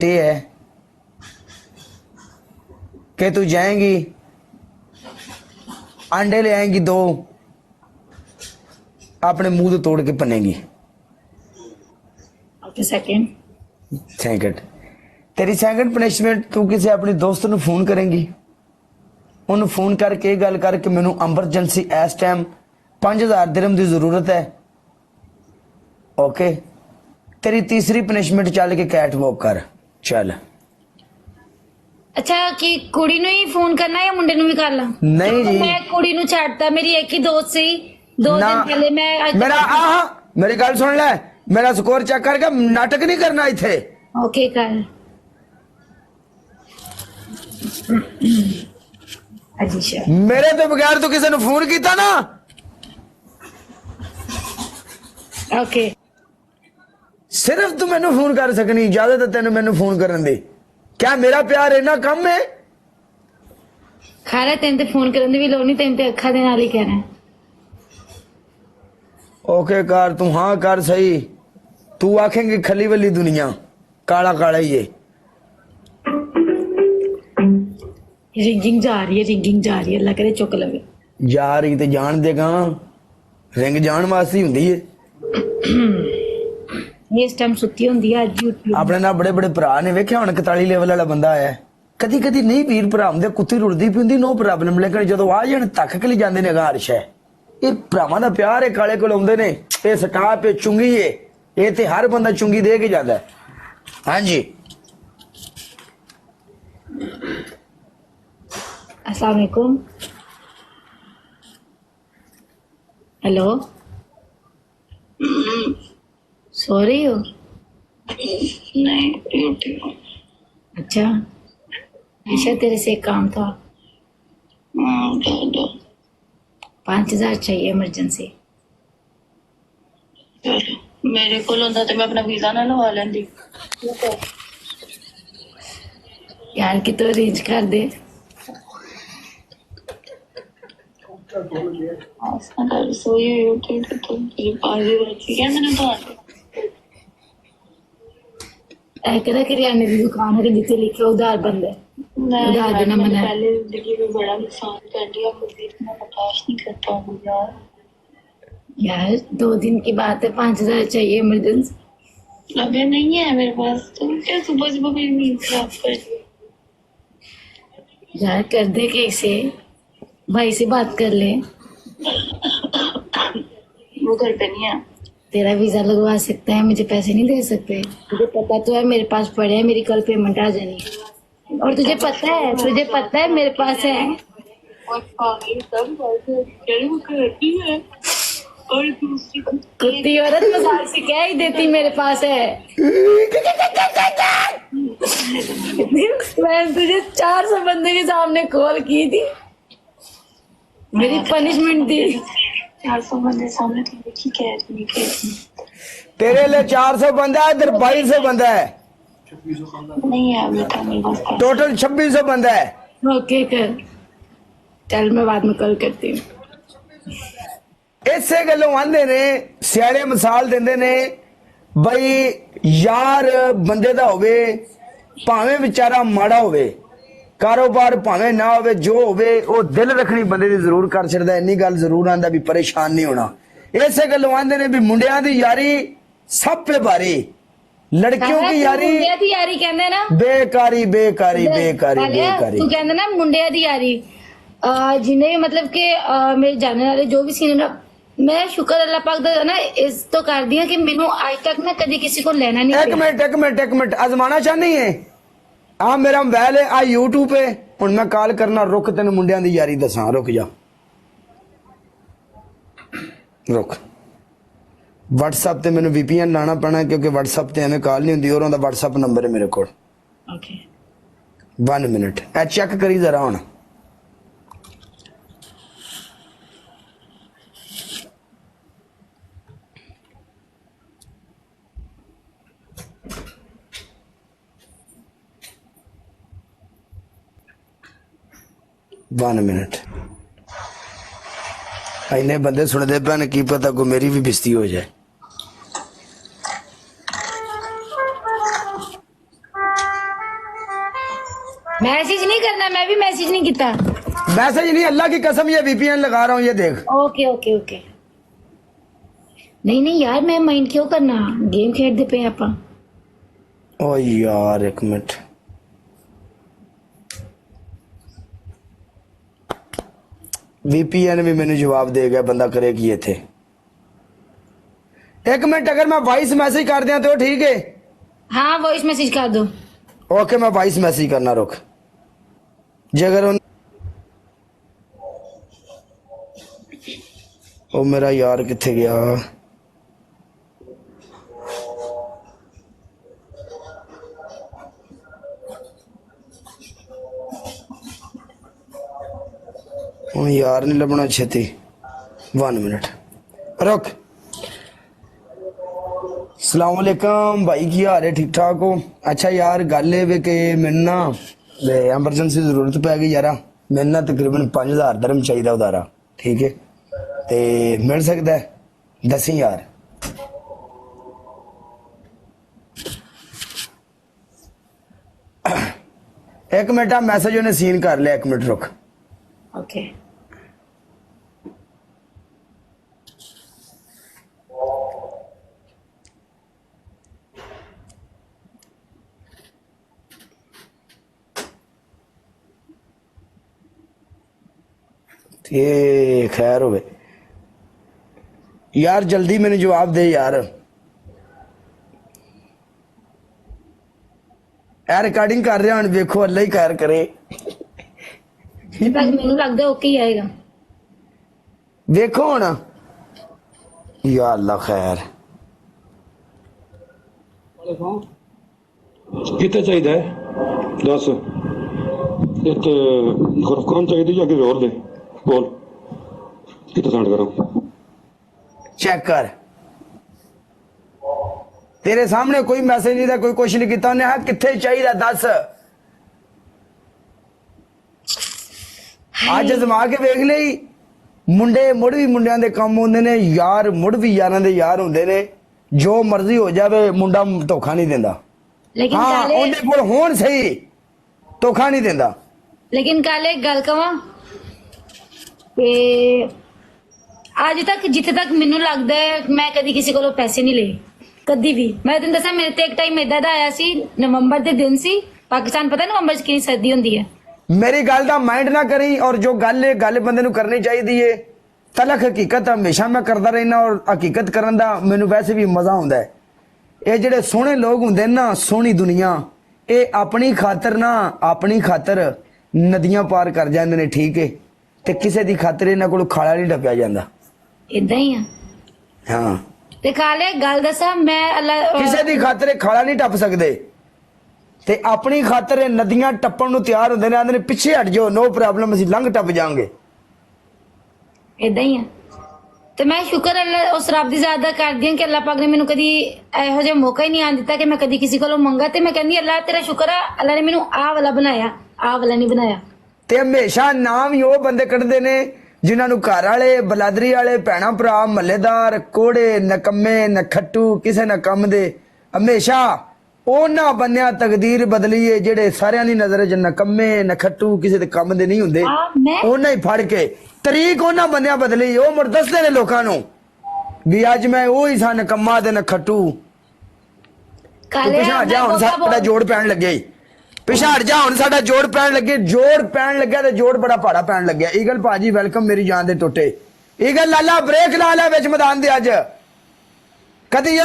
ये है कि तू जाएंगी, अंडे ले आएंगी दो, अपने मुंह तो तोड़ के पनेगी। Okay second. सेकंड तेरी सेकंड पनिशमेंट, तू किसी अपनी दोस्त ਨੂੰ फोन करेंगी, ਉਹਨੂੰ फोन करके गल करके मैनू एमरजेंसी इस टाइम 5000 दिरहम की जरूरत है। ओके तेरी तीसरी पनिशमेंट चल के कैट वॉक कर चल। अच्छा कि कुड़ी ਨੂੰ ਹੀ ਫੋਨ ਕਰਨਾ ਜਾਂ ਮੁੰਡੇ ਨੂੰ ਵੀ ਕਰ ਲਾਂ? नहीं जी ਮੈਂ ਕੁੜੀ ਨੂੰ ਛੱਡਤਾ, ਮੇਰੀ ਇੱਕ ਹੀ ਦੋਸਤ ਸੀ, 2 ना ਦਿਨ ਪਹਿਲੇ ਮੈਂ मेरा मेरी गल सुन ले, मेरा स्कोर चेक करके नाटक नहीं करना इथे। ओके कर अजीशा मेरे तो बगैर तू किसी ने फोन किया ना, ओके सिर्फ तू मैनू फोन कर सकनी, इजाजत है तेन मैनू फोन करने दी। क्या मेरा प्यार इना कम है? ਖਾਰਾ ਤੈਨੂੰ ਤੇ ਫੋਨ ਕਰਨ ਦੀ ਵੀ ਲੋੜ ਨਹੀਂ, ਤੈਨੂੰ ਤੇ ਅੱਖਾਂ ਦੇ ਨਾਲ ਹੀ ਕਹਿਣਾ। ओके कर तू, हाँ कर सही। तू आखेंगे खली वली दुनिया काला काला ही है। रिंगिंग जा रही है, रिंगिंग जा रही है, अल्लाह करे चुक लवे। जा रही तो जान देगा, रिंग जान वास्ते हुंदी है। ये इस टाइम सुत्ती होंदी है अज यूट्यूब अपने ना बड़े बड़े भरा ने वेख्या हुण 41 लेवल वाला बंदा आया। कदी कदी नहीं वीर भरा हुंदे, कुत्ती रुड़दी पी हुंदी, नो प्रॉब्लम, लेकिन जदों आ जाण तक के ले जांदे ने गारश है। ये भरावां दा प्यार है, काले कोल आउंदे ने, ये स्टाफ पे चुंगी है, ये ते हर बंदा चुंगी दे के जांदा है। हां जी अस्सलाम वालेकुम। हेलो सो रही हो? नहीं अच्छा ऐशा तेरे से एक काम था। 5000 चाहिए इमरजेंसी। मेरे को होंदा ते मैं अपना वीजा ना लवा लेंदी। यार कि तो अरेंज कर दे। सोई उठी तो क्या मैंने तो कहना किराने की दुकान है जिसे लिखे उधार बंद है, उधार देना मना है। पहले जिंदगी में बड़ा नुकसान कर दिया, मुझे इतना बर्दाश्त नहीं करता हूँ यार। यार 2 दिन की बात है, 5000 चाहिए इमरजेंसी। अभी नहीं है मेरे पास, तुम क्या सुबह सुबह मेरी नींद खराब कर दी। यार कर दे कैसे, भाई से बात कर ले। वो घर पे नहीं है। तेरा वीजा लगवा सकता है, मुझे पैसे नहीं दे सकते। तुझे पता तो है मेरे पास पड़े हैं, मेरी कल पेमेंट आ जानी है। और तुझे पता है मेरे पास है। और पागल सब बात वो करती है, और दूसरी कुत्ती औरत मजाक से क्या ही देती, मेरे पास है। मैं तुझे 400 बंदे के सामने कॉल की थी, मेरी पनिशमेंट थी। 400 बंदे सामने तो ठीक है, ठीक है। तेरे लिए 400 बंदा है, इधर 2200 बंदा है, नहीं है बेटा मेरे पास। टोटल 2600 बंदा है। ओके कर, चल मैं बाद में कॉल करती हूँ। इसे गलों आंदे ने सियाणे मिसाल देंदे ने बई यार बंदे दा होवे भावें बेचारा माड़ा होवे, कारोबार भावें ना होवे, जो होवे वो दिल रखनी बंदे दी जरूर कर छड़दा। इन्नी गल जरूर आंदा भी परेशान नहीं होना। इसे गलों आंदे ने भी मुंडियां दी यारी सब पे भारी, लड़कियों की यारी मुंडिया दी यारी कहंदे ना बेकारी बेकारी बेकारी बेकारी। तू कहंदा ना मुंडिया दी यारी, जिन्हें मतलब के मेरे जानने वाले जो भी सीने ना, मैं शुक्र अल्लाह पाक दा ना इस तो कर दिया कि मैनू आज तक ना कभी किसी को लेना नहीं। एक मिनट आजमाना चाहनी है? आ मेरा मोबाइल है, आ यूट्यूब पे हुण मैं कॉल करना, रुक तेन मुंडियां दी यारी दसां, रुक जा, रुक। व्हाट्सएप ते मैनू VPN लाना पैना क्योंकि व्हाट्सएप ते एवें कॉल नहीं हुंदी, और उहदा व्हाट्सएप नंबर है मेरे कोल। ओके 1 मिनट ए चेक करी जरा हुण। वन मिनट इन्ने बंदे सुनते पे, की पता को मेरी भी बिस्ती हो जाए। मैसेज नहीं करना, मैं भी मैसेज नहीं किया। मैसेज नहीं, अल्लाह की कसम ये VPN लगा रहा हूँ, ये देख। Okay okay okay. नहीं नहीं यार, मैं माइंड क्यों करना, गेम खेलते पे ਆਪਾਂ। ओ यार एक मिनट, VPN भी मैंने जवाब दे गया, बंदा करे कि ये थे। एक मिनट, अगर मैं वॉइस मैसेज कर दिया तो ठीक है? हाँ वॉइस मैसेज कर दो। ओके मैं वॉइस मैसेज करना रुक। जे अगर ओ मेरा यार किथे गया? ओ यार नहीं लभना छेती, 1 मिनट रुक। सलामकुम भाई, की हाल है? ठीक ठाक हो? अच्छा यार गल वे कि मैनू ना एमरजेंसी जरूरत पै गई यार। मैनू ना तकरीबन 5000 दरम चाहिए उधारा, ठीक है? ते मिल सकता है? दसी यार। एक मिनट, आ मैसेज उन्हें सीन कर लिया, 1 मिनट रुक। ओके ये खैर हो यार, जल्दी मैंने जवाब दे यार। यार रिकॉर्डिंग कर रहे हैं, देखो अल्लाह ही खैर करे। ਮੈਨੂੰ ਲੱਗਦਾ ਓਕੇ ਹੀ ਆਏਗਾ। देखो ना या अल्लाह खैर। ਕਿੱਥੇ ਚਾਹੀਦਾ ਹੈ ਦੱਸ। ਇੱਥੇ ਗੁਰਫੁਰਨ ਚਾਹੀਦੀ ਜਾਂ ਕਿਸੇ ਹੋਰ ਦੇ? ਬੋਲ ਕਿੱਥੇ ਸੈਂਡ ਕਰਾਂ? चेक कर, तेरे सामने कोई मैसेज नहीं था, कोई कुछ नहीं किया उन्हें। हाँ किथे चाहिए दस, अज जमा के वेख ले। मुंडे मुड़ भी मुंडियां दे काम होंदे ने यार, मुड़ भी यारां दे यार होंदे ने। जो मर्जी हो जावे मुंडा धोखा नहीं देंदा। लेकिन हाँ काले उहदे कोल होण सही, धोखा नहीं देंदा। लेकिन काले एक गल कवां कि ਅੱਜ ਤੱਕ ਜਿੱਥੇ ਤੱਕ ਮੈਨੂੰ ਲੱਗਦਾ ਹੈ ਮੈਂ ਕਦੀ ਕਿਸੇ ਕੋਲੋਂ ਪੈਸੇ ਨਹੀਂ ਲਏ, ਕਦੀ ਵੀ। ਮੈਂ ਤੈਨੂੰ ਦੱਸਾਂ ਮੇਰੇ ਤੇ ਇੱਕ ਟਾਈਮ ਇਦਾਂ ਦਾ ਆਇਆ ਸੀ, ਨਵੰਬਰ ਦੇ ਦਿਨ ਸੀ, ਪਾਕਿਸਤਾਨ ਪਤਾ ਨਵੰਬਰ ਚ ਕਿੰਨੀ ਸਰਦੀ ਹੁੰਦੀ ਹੈ। मेरी गल का माइंड ना करी, और जो गल बंदे नूं करनी चाहिए है। तलक हकीकत हमेशा मैं करता रहना, और हकीकत करन दा मैनूं वैसे भी मजा आउंदा है। ये जिहड़े सोहणे लोग हुंदे ना, सोहनी दुनिया, ये अपनी खातर ना, अपनी खातर नदियां पार कर जांदे ने, ठीक है? ते किसे दी खातर इन्हां कोलों खाला नहीं टप्पिया जांदा। ਇਦਾਂ ਹੀ ਆ। हाँ ਤੇ ਕਾਲੇ ਗੱਲ ਦੱਸਾਂ, ਮੈਂ ਅੱਲਾ किसे दी खातर खाला नहीं टप सकदे, ते अपनी खातर नदियां टप्पण नूं तैयार हुंदे ने। आंदे ने पिछे हट जाओ, नो प्रॉब्लम, असीं लंघ टप जांगे। ਇਦਾਂ ਹੀ ਆ। ਤੇ ਮੈਂ ਸ਼ੁਕਰ ਅੱਲਾ ਉਸ ਰੱਬ ਦੀ ਜ਼ਾਤ ਦਾ ਕਰਦੀ ਹਾਂ ਕਿ ਅੱਲਾ ਪਾਕ ਨੇ ਮੈਨੂੰ ਕਦੀ ਇਹੋ ਜਿਹਾ ਮੌਕਾ ਹੀ ਨਹੀਂ ਆਣ ਦਿੱਤਾ ਕਿ ਮੈਂ ਕਦੀ ਕਿਸੇ ਕੋਲੋਂ ਮੰਗਾ। ਤੇ ਮੈਂ ਕਹਿੰਦੀ ਅੱਲਾ ਤੇਰਾ ਸ਼ੁਕਰ ਆ, ਅੱਲਾ ਨੇ ਮੈਨੂੰ ਆਹ ਵਾਲਾ ਬਣਾਇਆ, ਆਹ ਵਾਲਾ ਨਹੀਂ ਬਣਾਇਆ। ਤੇ ਹਮੇਸ਼ਾ ਨਾਮ ਹੀ ਉਹ ਬੰਦੇ ਕੱਢਦੇ ਨੇ ਜਿਨ੍ਹਾਂ ਨੂੰ ਘਰ ਵਾਲੇ, ਬਲਾਦਰੀ ਵਾਲੇ, ਭੈਣਾ ਭਰਾ, ਮਹੱਲੇਦਾਰ, ਕੋੜੇ, ਨਕੰਮੇ, ਨਖੱਟੂ, ਕਿਸੇ ਨਾ ਕੰਮ ਦੇ। ਹਮੇਸ਼ਾ ਉਹਨਾਂ ਬੰਨਿਆ ਤਕਦੀਰ ਬਦਲੀਏ ਜਿਹੜੇ ਸਾਰਿਆਂ ਦੀ ਨਜ਼ਰ 'ਚ ਨਕੰਮੇ, ਨਖੱਟੂ, ਕਿਸੇ ਦੇ ਕੰਮ ਦੇ ਨਹੀਂ ਹੁੰਦੇ। ਮੈਂ ਉਹਨਾਂ ਹੀ ਫੜ ਕੇ ਤਰੀਕ ਉਹਨਾਂ ਬੰਨਿਆ ਬਦਲੀ। ਉਹ ਮੁੜ ਦੱਸਦੇ ਨੇ ਲੋਕਾਂ ਨੂੰ ਵੀ ਅੱਜ ਮੈਂ ਉਹ ਹੀ ਸਾਂ, ਨਕੰਮਾ ਤੇ ਨਖੱਟੂ। ਕਾਲੇ ਪਿਛਾ ਜਾ, ਹੁਣ ਸਾਡਾ ਜੋੜ ਪੈਣ ਲੱਗਿਆ ਹੀ। ਪਿਛਾ ਹਟ ਜਾ, ਹੁਣ ਸਾਡਾ ਜੋੜ ਪੈਣ ਲੱਗੇ। ਜੋੜ ਪੈਣ ਲੱਗਿਆ ਤੇ ਜੋੜ ਬੜਾ ਭਾੜਾ ਪੈਣ ਲੱਗਿਆ। ਈਗਲ ਭਾਜੀ ਵੈਲਕਮ, ਮੇਰੀ ਜਾਨ ਦੇ ਟੋਟੇ। ਈਗਲ ਲਾਲਾ ਬ੍ਰੇਕ ਲਾ ਲੈ ਵਿੱਚ ਮੈਦਾਨ ਦੇ ਅੱਜ। ਕਦੀ